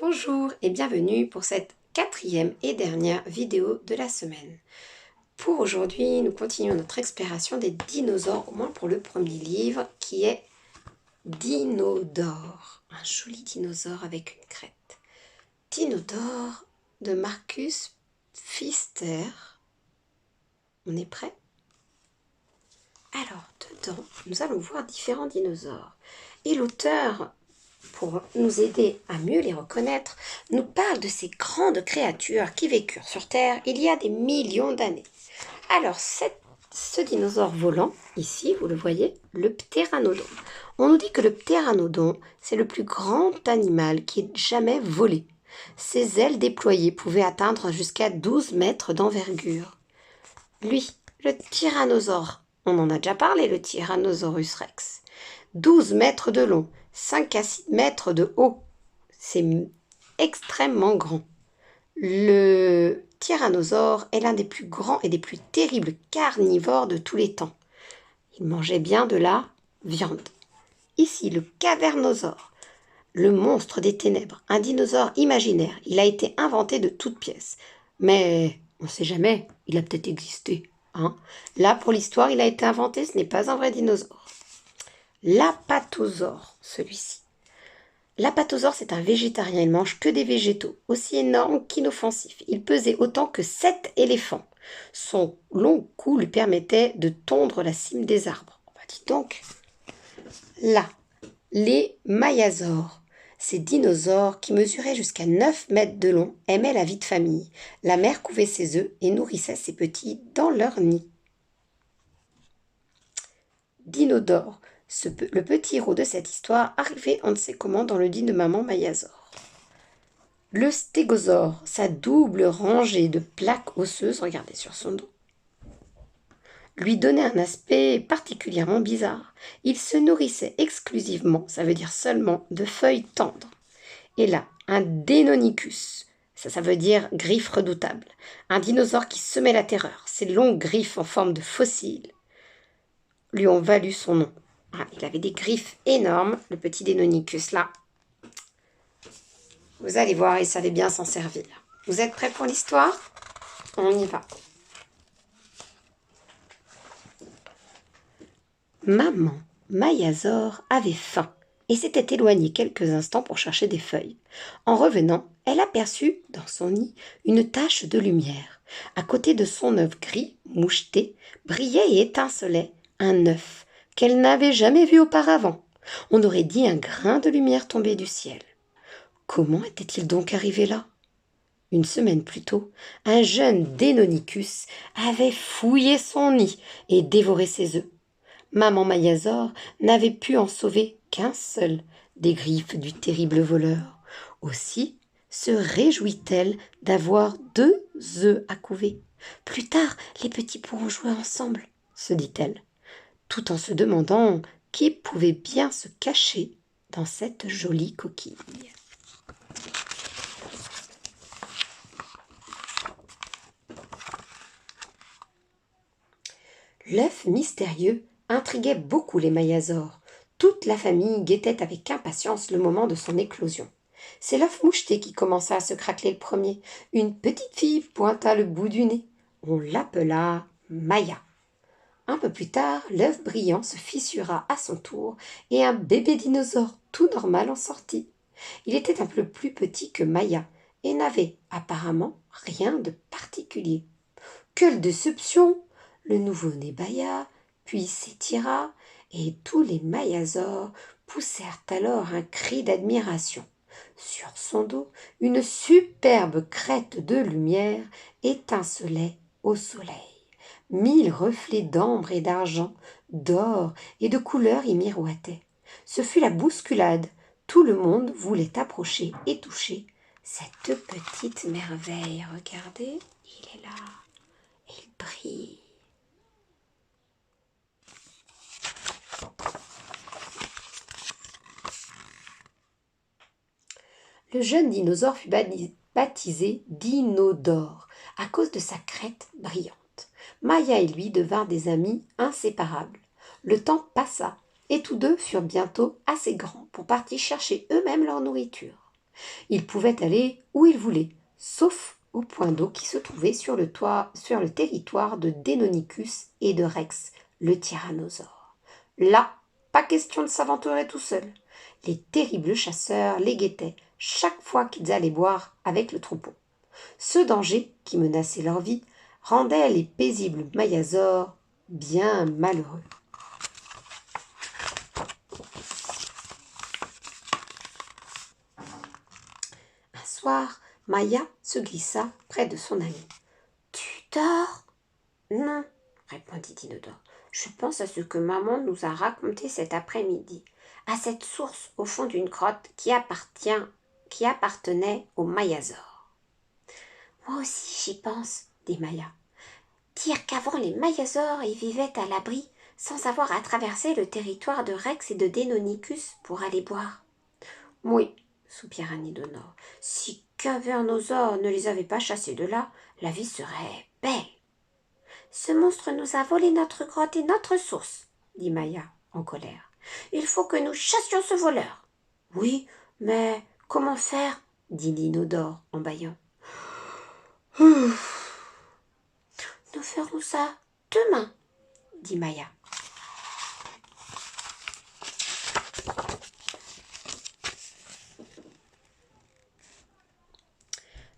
Bonjour et bienvenue pour cette quatrième et dernière vidéo de la semaine. Pour aujourd'hui, nous continuons notre exploration des dinosaures, au moins pour le premier livre qui est Dinodore. Un joli dinosaure avec une crête. Dinodore de Marcus Pfister. On est prêt? Alors, dedans, nous allons voir différents dinosaures. Et l'auteur, pour nous aider à mieux les reconnaître, nous parle de ces grandes créatures qui vécurent sur Terre il y a des millions d'années. Alors, ce dinosaure volant, ici, vous le voyez, le ptéranodon. On nous dit que le ptéranodon, c'est le plus grand animal qui ait jamais volé. Ses ailes déployées pouvaient atteindre jusqu'à 12 mètres d'envergure. Lui, le tyrannosaure, on en a déjà parlé, le Tyrannosaurus rex. 12 mètres de long, 5 à 6 mètres de haut. C'est extrêmement grand. Le tyrannosaure est l'un des plus grands et des plus terribles carnivores de tous les temps. Il mangeait bien de la viande. Ici, le cavernosaure, le monstre des ténèbres, un dinosaure imaginaire. Il a été inventé de toutes pièces. Mais on ne sait jamais, il a peut-être existé. Là, pour l'histoire, il a été inventé, ce n'est pas un vrai dinosaure. L'apatosaure, celui-ci. L'apatosaure, c'est un végétarien, il mange que des végétaux, aussi énorme qu'inoffensif. Il pesait autant que 7 éléphants. Son long cou lui permettait de tondre la cime des arbres. Dis donc. Là, les mayasaures. Ces dinosaures qui mesuraient jusqu'à 9 mètres de long aimaient la vie de famille. La mère couvait ses œufs et nourrissait ses petits dans leur nid. Dinodore, le petit héros de cette histoire, arrivé on ne sait comment dans le nid de maman mayasaure. Le stégosaure, sa double rangée de plaques osseuses, regardez sur son dos, lui donnait un aspect particulièrement bizarre. Il se nourrissait exclusivement, ça veut dire seulement, de feuilles tendres. Et là, un Deinonychus, ça veut dire griffe redoutable, un dinosaure qui semait la terreur. Ses longues griffes en forme de fossiles lui ont valu son nom. Il avait des griffes énormes, le petit Deinonychus là. Vous allez voir, il savait bien s'en servir. Vous êtes prêts pour l'histoire? On y va. Maman Mayasaure avait faim et s'était éloignée quelques instants pour chercher des feuilles. En revenant, elle aperçut, dans son nid, une tache de lumière. À côté de son œuf gris, moucheté, brillait et étincelait un œuf qu'elle n'avait jamais vu auparavant. On aurait dit un grain de lumière tombé du ciel. Comment était-il donc arrivé là? Une semaine plus tôt, un jeune Deinonychus avait fouillé son nid et dévoré ses œufs. Maman Mayasaure n'avait pu en sauver qu'un seul des griffes du terrible voleur. Aussi se réjouit-elle d'avoir 2 œufs à couver. Plus tard, les petits pourront jouer ensemble, se dit-elle, tout en se demandant qui pouvait bien se cacher dans cette jolie coquille. L'œuf mystérieux intriguait beaucoup les mayasaures. Toute la famille guettait avec impatience le moment de son éclosion. C'est l'œuf moucheté qui commença à se craqueler le premier. Une petite fille pointa le bout du nez. On l'appela Maya. Un peu plus tard, l'œuf brillant se fissura à son tour et un bébé dinosaure tout normal en sortit. Il était un peu plus petit que Maya et n'avait apparemment rien de particulier. Quelle déception! Le nouveau-né bâilla, puis s'étira, et tous les mayasaures poussèrent alors un cri d'admiration. Sur son dos, une superbe crête de lumière étincelait au soleil. 1000 reflets d'ambre et d'argent, d'or et de couleurs y miroitaient. Ce fut la bousculade. Tout le monde voulait approcher et toucher cette petite merveille. Regardez, il est là, il brille. Le jeune dinosaure fut baptisé Dinodore à cause de sa crête brillante. Maya et lui devinrent des amis inséparables. Le temps passa et tous deux furent bientôt assez grands pour partir chercher eux-mêmes leur nourriture. Il pouvait aller où il voulait, sauf au point d'eau qui se trouvait sur le territoire de Deinonychus et de Rex, le tyrannosaure. Là, pas question de s'aventurer tout seul. Les terribles chasseurs les guettaient chaque fois qu'ils allaient boire avec le troupeau. Ce danger, qui menaçait leur vie, rendait les paisibles mayasaures bien malheureux. Un soir, Maya se glissa près de son ami. « Tu dors ?»« Non, » répondit Dinodore. « Je pense à ce que maman nous a raconté cet après-midi, à cette source au fond d'une grotte qui appartenait aux Mayasaures. »« Moi aussi j'y pense, » dit Maya. « Dire qu'avant les Mayasaures y vivaient à l'abri, sans avoir à traverser le territoire de Rex et de Deinonychus pour aller boire. »« Oui, » soupira Dinodore, « si Cavernosaure ne les avait pas chassés de là, la vie serait belle. »« Ce monstre nous a volé notre grotte et notre source, » dit Maya en colère. « Il faut que nous chassions ce voleur. »« Oui, mais comment faire ?» dit Dinodore en bâillant. « Nous ferons ça demain, » dit Maya.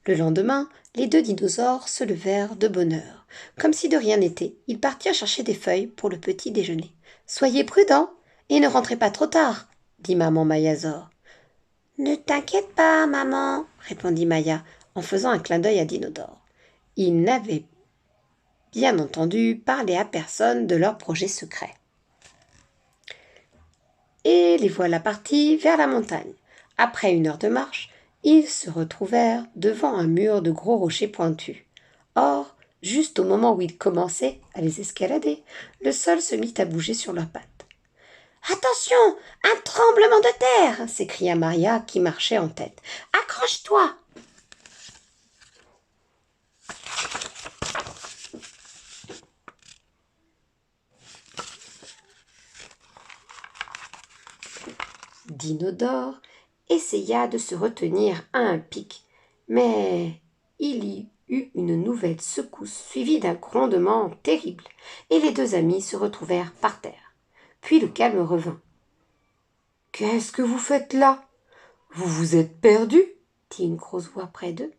Le lendemain, les deux dinosaures se levèrent de bonne heure. Comme si de rien n'était, ils partirent chercher des feuilles pour le petit déjeuner. « Soyez prudents et ne rentrez pas trop tard, » dit maman Mayasaure. « Ne t'inquiète pas, maman, » répondit Maya en faisant un clin d'œil à Dinodore. Ils n'avaient bien entendu parler à personne de leur projet secret. Et les voilà partis vers la montagne. Après 1 heure de marche, ils se retrouvèrent devant un mur de gros rochers pointus. Or, juste au moment où ils commençaient à les escalader, le sol se mit à bouger sur leurs pattes. « Attention, un tremblement de terre !» s'écria Maria qui marchait en tête. « Accroche-toi !» Dinodore essaya de se retenir à un pic, mais il y eut une nouvelle secousse suivie d'un grondement terrible, et les deux amis se retrouvèrent par terre. Puis le calme revint. « Qu'est-ce que vous faites là ? Vous vous êtes perdus ?» dit une grosse voix près d'eux.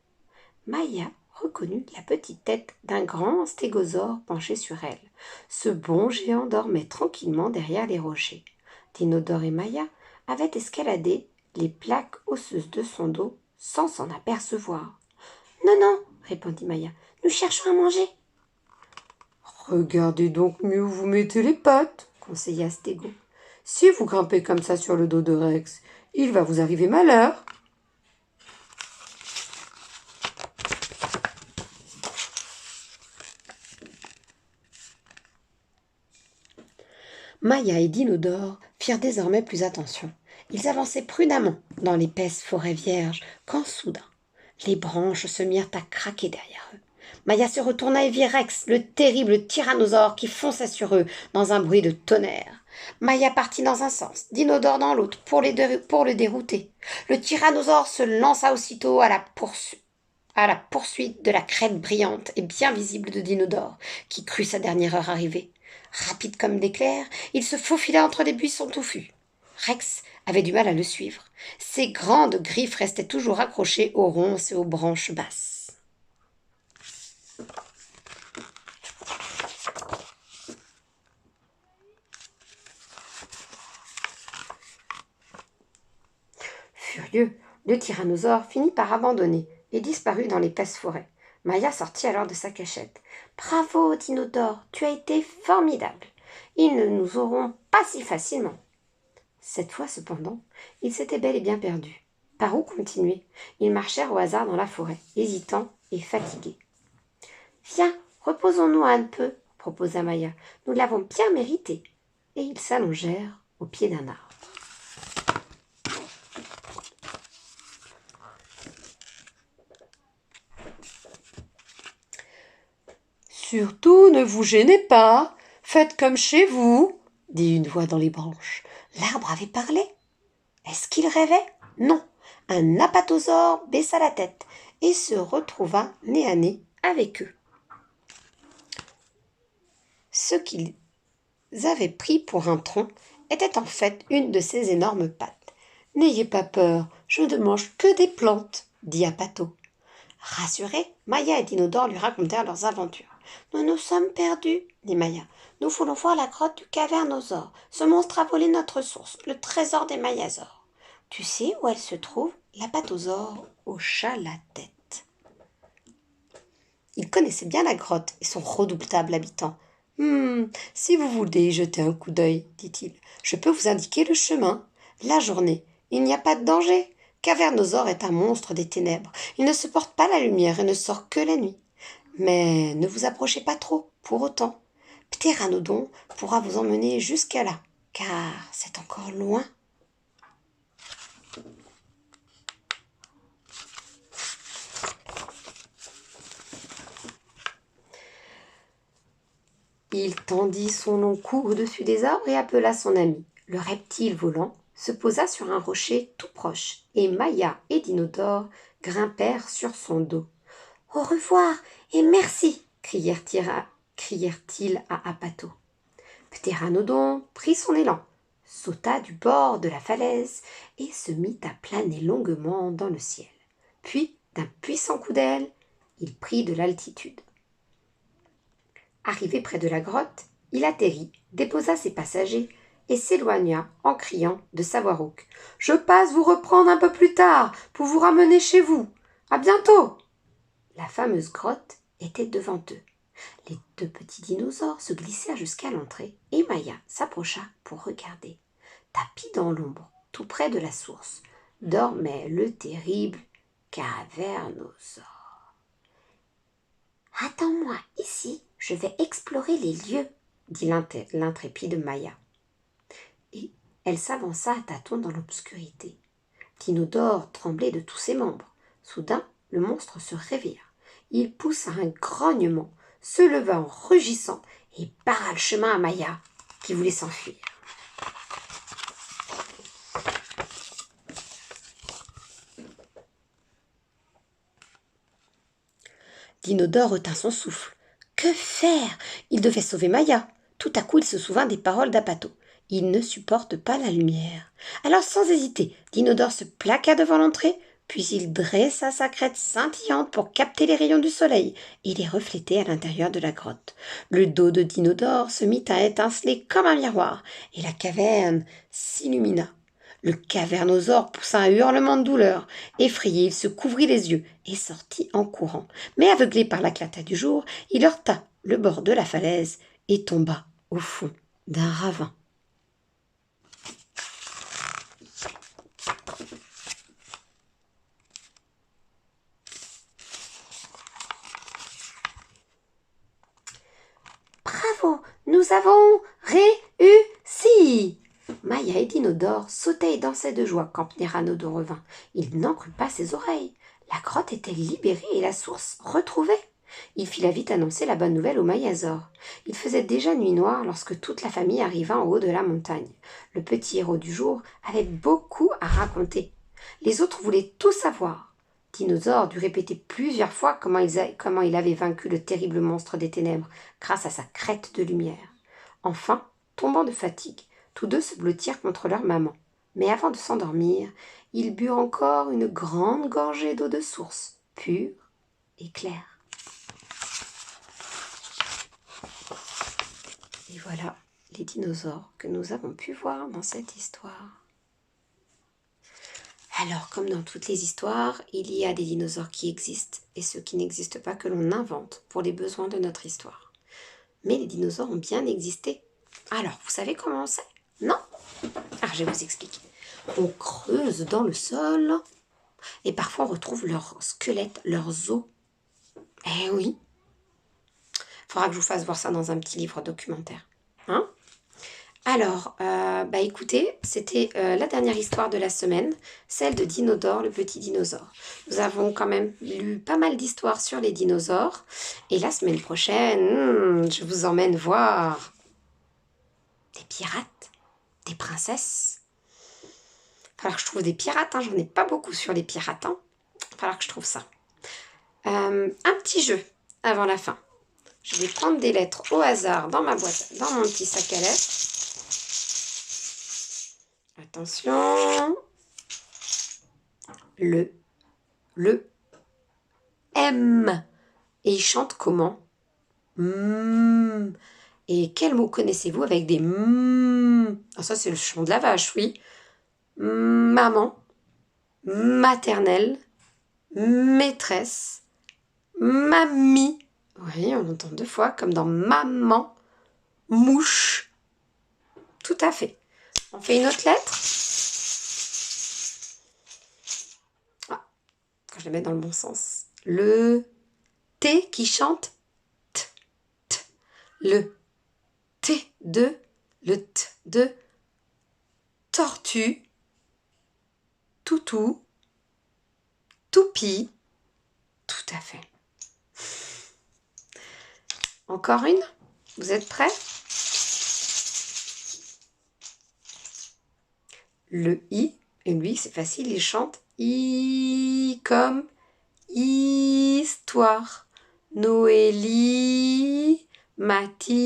Maya reconnut la petite tête d'un grand stégosaure penché sur elle. Ce bon géant dormait tranquillement derrière les rochers. Dinodore et Maya avaient escaladé les plaques osseuses de son dos sans s'en apercevoir. « Non, non, » répondit Maya, « nous cherchons à manger. »« Regardez donc mieux où vous mettez les pattes, » conseilla Stégo. « Si vous grimpez comme ça sur le dos de Rex, il va vous arriver malheur. » Maya et Dinodore firent désormais plus attention. Ils avançaient prudemment dans l'épaisse forêt vierge, quand soudain, les branches se mirent à craquer derrière eux. Maya se retourna et vit Rex, le terrible tyrannosaure qui fonçait sur eux dans un bruit de tonnerre. Maya partit dans un sens, Dinodore dans l'autre, pour le dérouter. Le tyrannosaure se lança aussitôt à la poursuite de la crête brillante et bien visible de Dinodore, qui crut sa dernière heure arrivée. Rapide comme l'éclair, il se faufila entre les buissons touffus. Rex avait du mal à le suivre. Ses grandes griffes restaient toujours accrochées aux ronces et aux branches basses. Furieux, le tyrannosaure finit par abandonner et disparut dans l'épaisse forêt. Maya sortit alors de sa cachette. « Bravo, Dinodore, tu as été formidable. Ils ne nous auront pas si facilement. » Cette fois, cependant, ils s'étaient bel et bien perdus. Par où continuer ? Ils marchèrent au hasard dans la forêt, hésitants et fatigués. « Viens, reposons-nous un peu, » proposa Maya. « Nous l'avons bien mérité. » Et ils s'allongèrent au pied d'un arbre. « Surtout, ne vous gênez pas, faites comme chez vous, » dit une voix dans les branches. L'arbre avait parlé. Est-ce qu'il rêvait ? Non. un apatosaure baissa la tête et se retrouva nez à nez avec eux. Ce qu'ils avaient pris pour un tronc était en fait une de ses énormes pattes. « N'ayez pas peur, je ne mange que des plantes, » dit Apato. Rassurés, Maya et Dinodore lui racontèrent leurs aventures. « Nous nous sommes perdus, dit Maya. Nous voulons voir la grotte du cavernosaure. Ce monstre a volé notre source, le trésor des Mayasaures. Tu sais où elle se trouve ?» L'apatosaure hocha la tête. Il connaissait bien la grotte et son redoutable habitant. « Si vous voulez y jeter un coup d'œil, dit-il, je peux vous indiquer le chemin. La journée, il n'y a pas de danger. Cavernosaure est un monstre des ténèbres. Il ne supporte pas la lumière et ne sort que la nuit. Mais ne vous approchez pas trop, pour autant. Ptéranodon pourra vous emmener jusqu'à là, car c'est encore loin. » Il tendit son long cou au-dessus des arbres et appela son ami. Le reptile volant se posa sur un rocher tout proche, et Maya et Dinodore grimpèrent sur son dos. « Au revoir et merci !» crièrent-ils à Apato. Ptéranodon prit son élan, sauta du bord de la falaise et se mit à planer longuement dans le ciel. Puis, d'un puissant coup d'aile, il prit de l'altitude. Arrivé près de la grotte, il atterrit, déposa ses passagers et s'éloigna en criant de sa voix rauque. « Je passe vous reprendre un peu plus tard pour vous ramener chez vous. À bientôt !» La fameuse grotte était devant eux. Les deux petits dinosaures se glissèrent jusqu'à l'entrée et Maya s'approcha pour regarder. Tapi dans l'ombre, tout près de la source, dormait le terrible cavernosaure. « Attends-moi ici, je vais explorer les lieux, » dit l'intrépide Maya. Et elle s'avança à tâtons dans l'obscurité. Dinodore tremblait de tous ses membres. Soudain, le monstre se réveilla. Il poussa un grognement, se leva en rugissant et barra le chemin à Maya, qui voulait s'enfuir. Dinodore retint son souffle. Que faire? Il devait sauver Maya. Tout à coup, il se souvint des paroles d'Apato. Il ne supporte pas la lumière. Alors, sans hésiter, Dinodore se plaqua devant l'entrée, puis il dressa sa crête scintillante pour capter les rayons du soleil et les refléter à l'intérieur de la grotte. Le dos de Dinodore se mit à étinceler comme un miroir, et la caverne s'illumina. Le cavernosaure poussa un hurlement de douleur. Effrayé, il se couvrit les yeux et sortit en courant. Mais aveuglé par l'éclat du jour, il heurta le bord de la falaise et tomba au fond d'un ravin. Bravo, nous avons réussi! Maya et Dinodore sautaient et dansaient de joie quand Ptéranodon revint. Il n'en crut pas ses oreilles. La grotte était libérée et la source retrouvée. Il fit la vite annoncer la bonne nouvelle aux Mayasaures. Il faisait déjà nuit noire lorsque toute la famille arriva en haut de la montagne. Le petit héros du jour avait beaucoup à raconter. Les autres voulaient tout savoir. Dinosaure dut répéter plusieurs fois comment il avait vaincu le terrible monstre des ténèbres grâce à sa crête de lumière. Enfin, tombant de fatigue, tous deux se blottirent contre leur maman. Mais avant de s'endormir, ils burent encore une grande gorgée d'eau de source, pure et claire. Et voilà les dinosaures que nous avons pu voir dans cette histoire. Alors, comme dans toutes les histoires, il y a des dinosaures qui existent et ceux qui n'existent pas que l'on invente pour les besoins de notre histoire. Mais les dinosaures ont bien existé. Alors, vous savez comment on sait? Non? Alors, je vais vous expliquer. On creuse dans le sol et parfois on retrouve leurs squelettes, leurs os. Eh oui! Il faudra que je vous fasse voir ça dans un petit livre documentaire. Hein? Alors, écoutez, c'était la dernière histoire de la semaine, celle de Dinodore, le petit dinosaure. Nous avons quand même lu pas mal d'histoires sur les dinosaures. Et la semaine prochaine, je vous emmène voir des pirates, des princesses. falloir que je trouve des pirates, hein. J'en ai pas beaucoup sur les pirates, hein. Falloir que je trouve ça. Un petit jeu avant la fin. Je vais prendre des lettres au hasard dans ma boîte, dans mon petit sac à lettres. Attention. Le M. Et il chante comment? Et quel mot connaissez-vous avec des Ah, ça, c'est le chant de la vache, oui. Maman, maternelle, maîtresse, mamie. Oui, on entend 2 fois, comme dans maman, mouche. Tout à fait. On fait une autre lettre. Ah, quand je la mets dans le bon sens. Le T qui chante T, T. Le T de, le T de tortue, toutou, toupie. Tout à fait. Encore une? Vous êtes prêts? Le I, et lui, c'est facile, il chante I comme histoire. Noélie, Mathilde,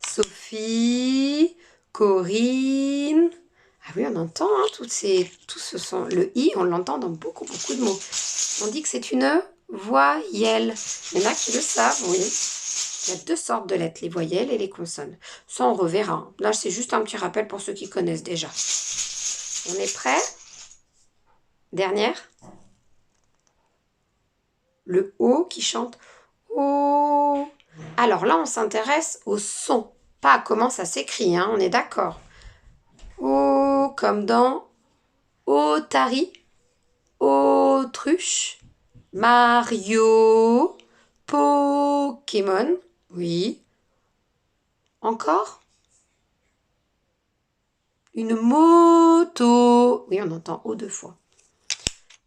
Sophie, Corinne. Ah oui, on entend, hein, tout ce son. Le I, on l'entend dans beaucoup de mots. On dit que c'est une voyelle. Il y en a qui le savent, oui. Il y a 2 sortes de lettres, les voyelles et les consonnes. Ça, on reverra. Là, c'est juste un petit rappel pour ceux qui connaissent déjà. On est prêts? Dernière. Le O qui chante O. Alors là, on s'intéresse au son, pas à comment ça s'écrit, hein, on est d'accord. O comme dans Otari, autruche, Mario, Pokémon. Oui. Encore? Une moto. Oui, on entend O 2 fois.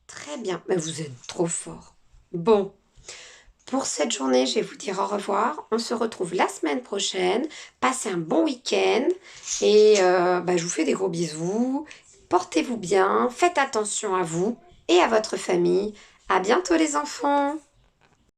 Très bien. Mais vous êtes trop fort. Bon. Pour cette journée, je vais vous dire au revoir. On se retrouve la semaine prochaine. Passez un bon week-end. Et je vous fais des gros bisous. Portez-vous bien. Faites attention à vous et à votre famille. À bientôt les enfants.